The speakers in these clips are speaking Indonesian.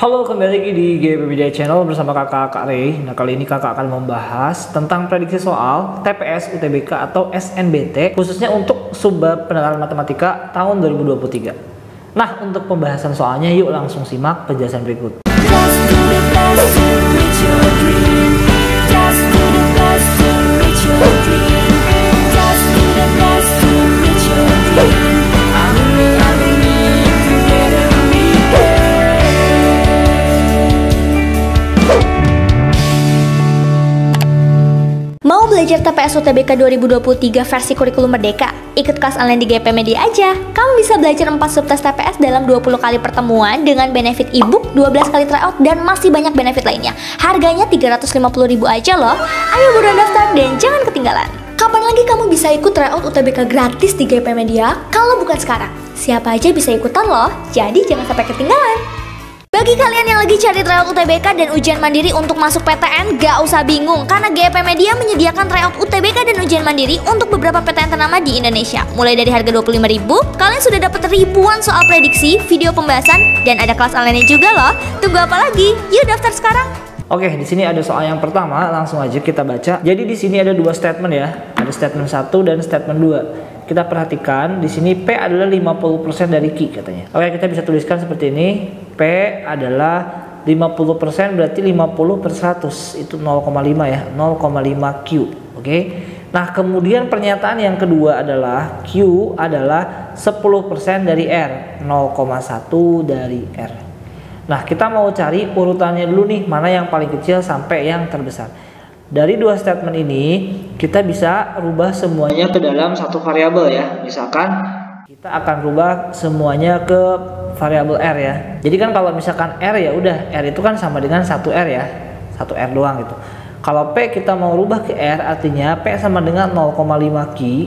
Halo, kembali lagi di GP Media Channel bersama kakak Ray. Nah, kali ini kakak akan membahas tentang prediksi soal TPS UTBK atau SNBT khususnya untuk subbab penerapan matematika tahun 2023. Nah, untuk pembahasan soalnya yuk langsung simak penjelasan berikut. Mau belajar TPS UTBK 2023 versi kurikulum merdeka? Ikut kelas online di GP Media aja. Kamu bisa belajar 4 subtes TPS dalam 20 kali pertemuan dengan benefit ebook, 12 kali tryout, dan masih banyak benefit lainnya. Harganya 350.000 aja loh. Ayo buruan daftar dan jangan ketinggalan. Kapan lagi kamu bisa ikut tryout UTBK gratis di GP Media kalau bukan sekarang? Siapa aja bisa ikutan loh, jadi jangan sampai ketinggalan. Bagi kalian yang lagi cari tryout UTBK dan ujian mandiri untuk masuk PTN, gak usah bingung karena GP Media menyediakan tryout UTBK dan ujian mandiri untuk beberapa PTN ternama di Indonesia. Mulai dari harga 25.000, kalian sudah dapat ribuan soal prediksi, video pembahasan, dan ada kelas online juga loh. Tunggu apa lagi? Yuk daftar sekarang. Oke, di sini ada soal yang pertama, langsung aja kita baca. Jadi di sini ada dua statement ya. Ada statement 1 dan statement 2. Kita perhatikan di sini P adalah 50% dari Q katanya. Oke, kita bisa tuliskan seperti ini. P adalah 50% berarti 50 per 100 itu 0,5 ya, 0,5 Q. Oke. Nah, kemudian pernyataan yang kedua adalah Q adalah 10% dari R, 0,1 dari R. Nah, kita mau cari urutannya dulu nih, mana yang paling kecil sampai yang terbesar. Dari dua statement ini kita bisa rubah semuanya ke dalam satu variabel ya. Misalkan kita akan rubah semuanya ke variabel R ya. Jadi kan kalau misalkan R ya udah, R itu kan sama dengan 1R ya. 1R doang gitu. Kalau P kita mau rubah ke R artinya P sama dengan 0,5 Q.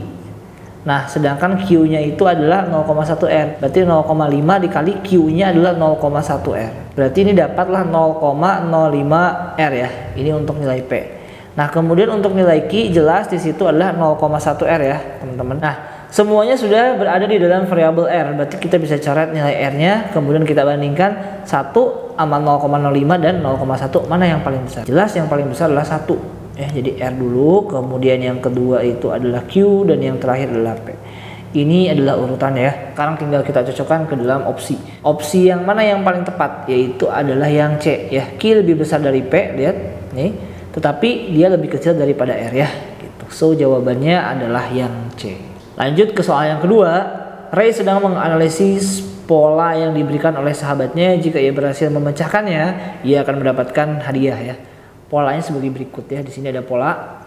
Nah, sedangkan Q-nya itu adalah 0,1R. Berarti 0,5 dikali Q-nya adalah 0,1R. Berarti ini dapatlah 0,05R ya. Ini untuk nilai P. Nah, kemudian untuk nilai Q jelas di situ adalah 0,1R ya, teman-teman. Nah, semuanya sudah berada di dalam variabel R. Berarti kita bisa coret nilai R-nya, kemudian kita bandingkan 1 sama 0,05 dan 0,1 mana yang paling besar. Jelas yang paling besar adalah 1. Ya, jadi R dulu, kemudian yang kedua itu adalah Q dan yang terakhir adalah P. Ini adalah urutan ya. Sekarang tinggal kita cocokkan ke dalam opsi. Opsi yang mana yang paling tepat yaitu adalah yang C ya. Q lebih besar dari P, lihat nih. Tetapi dia lebih kecil daripada R ya gitu. So jawabannya adalah yang C. Lanjut ke soal yang kedua. Ray sedang menganalisis pola yang diberikan oleh sahabatnya. Jika ia berhasil memecahkannya, ia akan mendapatkan hadiah ya. Polanya sebagai berikut ya. Di sini ada pola.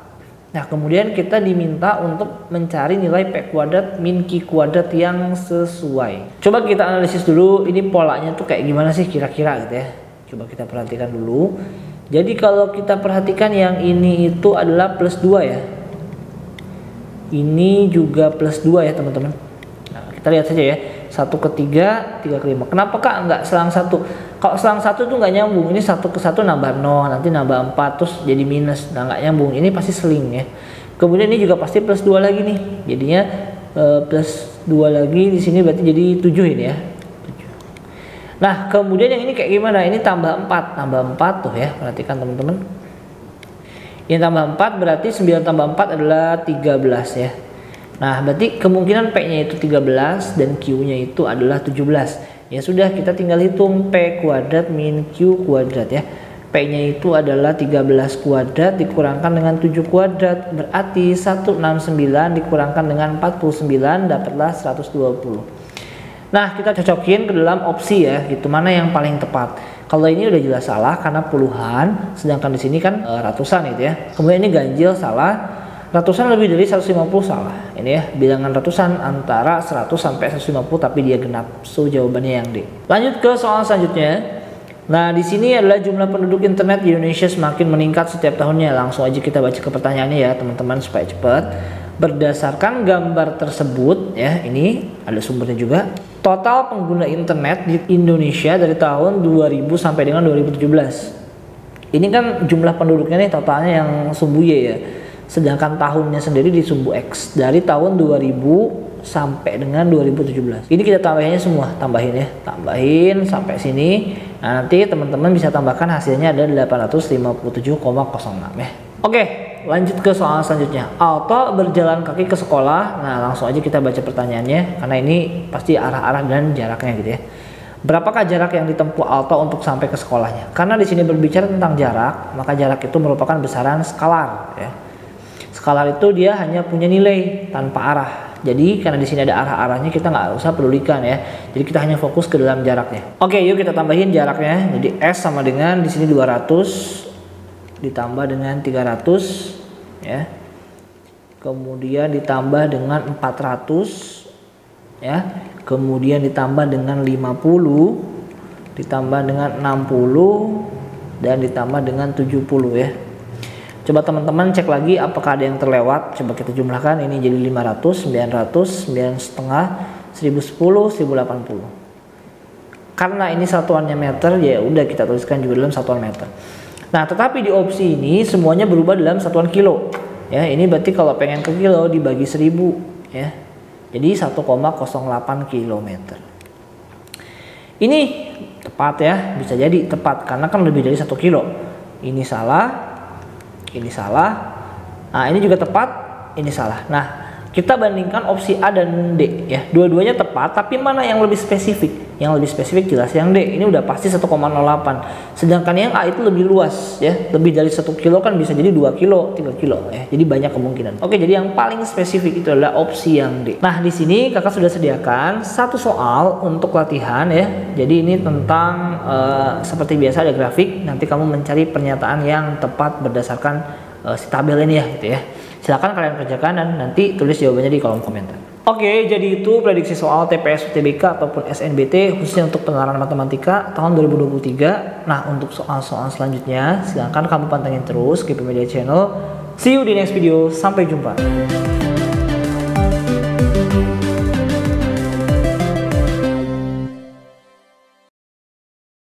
Nah, kemudian kita diminta untuk mencari nilai P kuadrat min Q kuadrat yang sesuai. Coba kita analisis dulu ini polanya tuh kayak gimana sih kira-kira gitu ya. Coba kita perhatikan dulu. Jadi kalau kita perhatikan yang ini itu adalah plus 2 ya. Ini juga plus 2 ya teman-teman. Nah, kita lihat saja ya. 1 ke 3, 3 ke 5. Kenapa kak nggak selang 1? Kalau selang 1 tuh nggak nyambung. Ini 1 ke 1 nambah 0, nanti nambah 4 terus jadi minus. Nah, nggak nyambung. Ini pasti seling ya. Kemudian ini juga pasti plus 2 lagi nih. Jadinya plus 2 lagi di sini berarti jadi 7 ini ya. Nah, kemudian yang ini kayak gimana? Ini tambah 4, tambah 4 tuh ya. Perhatikan teman-teman. Ini tambah 4 berarti 9 tambah 4 adalah 13 ya. Nah, berarti kemungkinan P-nya itu 13 dan Q-nya itu adalah 17. Ya sudah, kita tinggal hitung P kuadrat min Q kuadrat ya. P-nya itu adalah 13 kuadrat dikurangkan dengan 7 kuadrat. Berarti 169 dikurangkan dengan 49 dapatlah 120. Nah, kita cocokin ke dalam opsi ya, gitu mana yang paling tepat. Kalau ini udah jelas salah karena puluhan, sedangkan di sini kan ratusan gitu ya. Kemudian ini ganjil salah, ratusan lebih dari 150 salah. Ini ya, bilangan ratusan antara 100 sampai 150 tapi dia genap. So jawabannya yang D. Lanjut ke soal selanjutnya. Nah, di sini adalah jumlah penduduk internet di Indonesia semakin meningkat setiap tahunnya. Langsung aja kita baca ke pertanyaannya ya, teman-teman supaya cepat. Berdasarkan gambar tersebut ya, ini ada sumbernya juga. Total pengguna internet di Indonesia dari tahun 2000 sampai dengan 2017. Ini kan jumlah penduduknya nih totalnya yang sumbu Y ya. Sedangkan tahunnya sendiri di sumbu X dari tahun 2000 sampai dengan 2017. Ini kita tambahinnya semua, tambahin ya. Tambahin sampai sini Nah, nanti teman-teman bisa tambahkan hasilnya ada 857,06 ya. Oke, lanjut ke soal selanjutnya. Alto berjalan kaki ke sekolah. Nah, langsung aja kita baca pertanyaannya karena ini pasti arah-arah dan jaraknya gitu ya. Berapakah jarak yang ditempuh Alto untuk sampai ke sekolahnya? Karena di sini berbicara tentang jarak, maka jarak itu merupakan besaran skalar ya. Skalar itu dia hanya punya nilai tanpa arah. Jadi karena di sini ada arah-arahnya kita nggak usah pedulikan ya. Jadi kita hanya fokus ke dalam jaraknya. Oke, yuk kita tambahin jaraknya. Jadi S sama dengan di sini 200 ditambah dengan 300 ya. Kemudian ditambah dengan 400 ya. Kemudian ditambah dengan 50 ditambah dengan 60 dan ditambah dengan 70 ya. Coba teman-teman cek lagi apakah ada yang terlewat. Coba kita jumlahkan, ini jadi 500, 900, 9,5, 1010, 1080. Karena ini satuannya meter, ya udah kita tuliskan juga dalam satuan meter. Nah, tetapi di opsi ini semuanya berubah dalam satuan kilo. Ya, ini berarti kalau pengen ke kilo dibagi 1000 ya. Jadi 1,08 km. Ini tepat ya, bisa jadi tepat karena kan lebih dari 1 kilo. Ini salah, ini salah. Nah, ini juga tepat, ini salah. Nah, kita bandingkan opsi A dan D ya. Dua-duanya tepat, tapi mana yang lebih spesifik? Yang lebih spesifik jelas yang D. Ini udah pasti 1,08. Sedangkan yang A itu lebih luas ya. Lebih dari 1 kilo kan bisa jadi 2 kilo, 3 kilo ya. Jadi banyak kemungkinan. Oke, jadi yang paling spesifik itu adalah opsi yang D. Nah, di sini kakak sudah sediakan satu soal untuk latihan ya. Jadi ini tentang seperti biasa ada grafik. Nanti kamu mencari pernyataan yang tepat berdasarkan si tabel ini ya gitu ya. Silakan kalian kerjakan dan nanti tulis jawabannya di kolom komentar. Oke, jadi itu prediksi soal TPS UTBK ataupun SNBT khususnya untuk penerapan matematika tahun 2023. Nah, untuk soal-soal selanjutnya silahkan kamu pantengin terus GP Media Channel. See you di next video. Sampai jumpa.